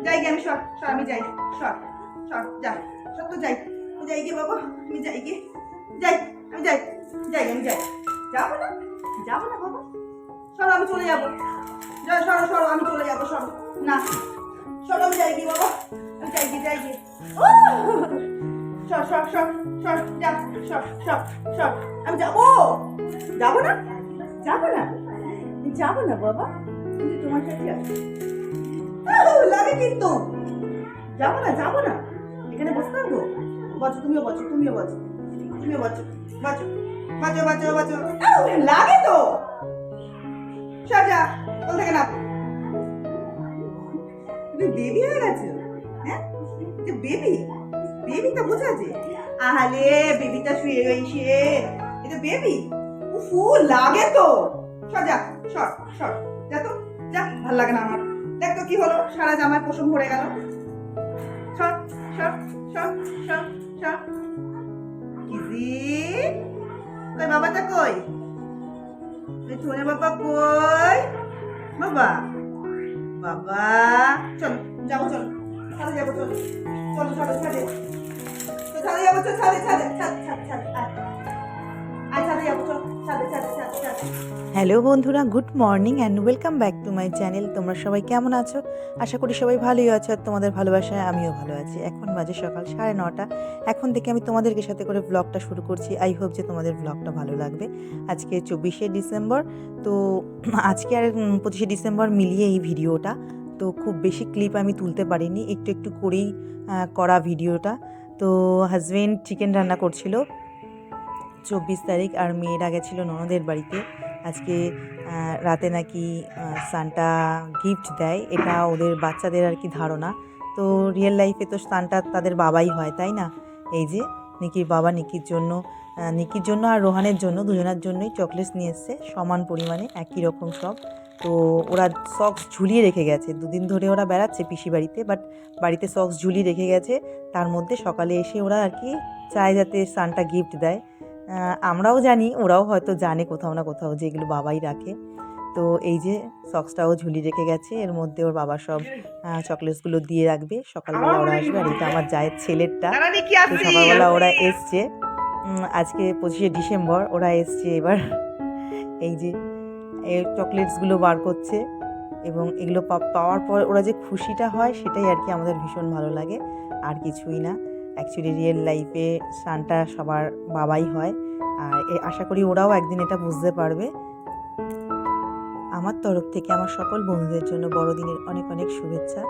যাই গে আমি, সর সর, আমি যাই, সর সর, যা সর, তো যাই, যাই গে বাবা, আমি যাই গে, যাই, আমি যাই, যাই, আমি যাই, যাবো না, যাবো না বাবা, সরো, আমি চলে যাবো, যা, সরো সরো, আমি চলে যাবো, সরো না, সরো, আমি যাই গে বাবা, আমি যাই গে, যাই গে, সর সর সর সর, যা, সর সর সর, আমি যাবো, যাবো না, যাবো না, যাবো না বাবা, আমি তোমার সাথে আছি, লাগে কিন্তু, যাবো না, যাবো না, এখানে বসে থাকবো, বচো, তুমিও বচো, তুমিও বচো, তুমিও বচো, বচো বচো বচো বচো, লাগে তো, সর যা, কোল থেকে না, তুমি বেবি হয়ে গেছো, হ্যাঁ, বেবি, বেবি তো বোঝাছে, আহালে বেবিটা শুয়ে গেছে, এটা বেবি, উফু, লাগে তো, সর যা, সর সর, যা তো, যা, ভাল লাগে না আমার, দেখ তো কি হলো, সারা জামায় পশম ভরে গেল, সর সর সর সর সর, কিজি কই, বাবাটা কই, সোনা বাবা কই, বাবা, বাবা, চল যাবো, চল ছাদে যাবো, চল চল, ছাদে ছাদে, ছাদে যাবো, চল ছাদে ছাদে, ছাদ ছাদ ছাদ, আয় ছাদে যাবো, চল ছাদে ছাদে ছাদ ছাদ। হ্যালো বন্ধুরা, good morning and welcome back to my channel. তোমরা সবাই কেমন আছো? আশা করি সবাই ভালোই আছো, আর তোমাদের ভালোবাসায় আমিও ভালো আছি। এখন বাজে সকাল 9:30। এখন থেকে আমি তোমাদেরকে সাথে করে ব্লগটা শুরু করছি। আই হোপ যে তোমাদের ব্লগটা ভালো লাগবে। আজকে 24শে ডিসেম্বর, তো আজকে আর 25শে ডিসেম্বর মিলিয়ে এই ভিডিওটা। তো খুব বেশি ক্লিপ আমি তুলতে পারিনি, একটু একটু করেই করা ভিডিওটা। তো হাজব্যান্ড চিকেন রান্না করছিল 24 তারিখ, আর মেয়েরা গেছিলো ননদের বাড়িতে। আজকে রাতে নাকি সান্টা গিফট দেয়, এটা ওদের বাচ্চাদের আর কি ধারণা। তো রিয়েল লাইফে তো সান্টা তাদের বাবাই হয়, তাই না? এই যে নিকির বাবা নিকির জন্য আর রোহানের জন্য, দুজনের জন্যই চকলেটস নিয়ে এসছে সমান পরিমাণে, একই রকম সব। তো ওরা সক্স ঝুলিয়ে রেখে গেছে, দুদিন ধরে ওরা বেড়াচ্ছে পিসি বাড়িতে, বাট বাড়িতে সক্স ঝুলিয়ে রেখে গেছে। তার মধ্যে সকালে এসে ওরা আর কি চায় যাতে সান্টা গিফট দেয়। আমরাও জানি, ওরাও হয়তো জানে কোথাও না কোথাও যে এগুলো বাবাই রাখে। তো এই যে সক্সটাও ঝুলিয়ে রেখে গেছে, এর মধ্যে ওর বাবা সব চকলেটসগুলো দিয়ে রাখবে। সকালবেলা ওরা আসবে, আর এটা আমার জায়ের ছেলেরটা। তো সকালবেলা ওরা এসছে, আজকে 25শে ডিসেম্বর ওরা এসছে এবার। এই যে এই চকলেটসগুলো বার করছে, এবং এগুলো পাওয়ার পর ওরা যে খুশিটা হয় সেটাই আর কি আমাদের ভীষণ ভালো লাগে, আর কিছুই না। অ্যাকচুয়ালি রিয়েল লাইফে সান্টা সবার বাবাই হয়, আর আশা করি ওরাও একদিন এটা বুঝতে পারবে। আমার তরফ থেকে আমার সকল বন্ধুদের জন্য বড়দিনের অনেক অনেক শুভেচ্ছা।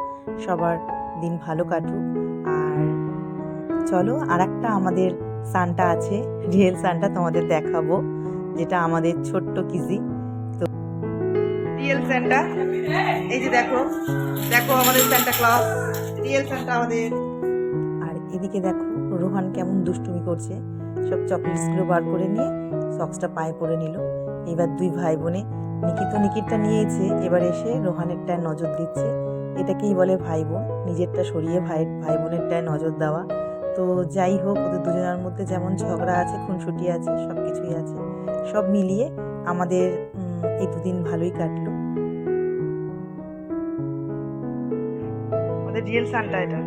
সবার দিন ভালো কাটুক। আর চলো, আর একটা আমাদের সান্টা আছে, রিয়েল সান্টা তোমাদের দেখাবো, যেটা আমাদের ছোট্ট কিজি। তো রিয়েল সান্টা, এই যে দেখো, দেখো আমাদের সান্টা ক্লজ, রিয়েল সান্টা আমাদের। আর এদিকে দেখো রোহান কেমন দুষ্টুমি করছে, সব চকলেটসগুলো বার করে নিয়ে সক্সটা পায়ে পরে নিল। এবার দুই ভাই বোনে, নিকি তো নিকিরটা নিয়েছে, এবার এসে রোহানেরটায় নজর দিচ্ছে। এটাকেই বলে ভাই বোন, নিজেরটা সরিয়ে ভাই বোনেরটায় নজর দেওয়া। তো যাই হোক, ওদের দুজনের মধ্যে যেমন ঝগড়া আছে, খুনসুটি আছে, সব কিছুই আছে। সব মিলিয়ে আমাদের এই দুদিন ভালোই কাটলো। আমাদের রিয়েল সান্টা এটা।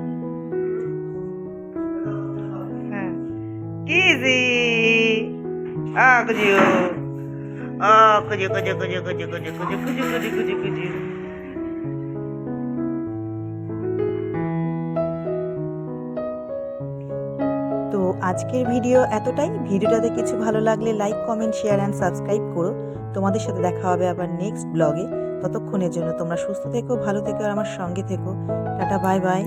হ্যাঁ, কিজি কুজিও, কুজিও কুজিও কুজিও কুজিও কুজিও কুজিও কুজিও কুজিও কুজিও কুজিও। তো আজকের ভিডিও এতটাই। ভিডিওটাতে কিছু ভালো লাগলে like, comment, share and subscribe করো। তোমাদের সাথে দেখা হবে আবার নেক্সট ব্লগে। ততক্ষণের জন্য তোমরা সুস্থ থেকো, ভালো থেকো, আর আমার সঙ্গে থেকো। Tata, bye bye.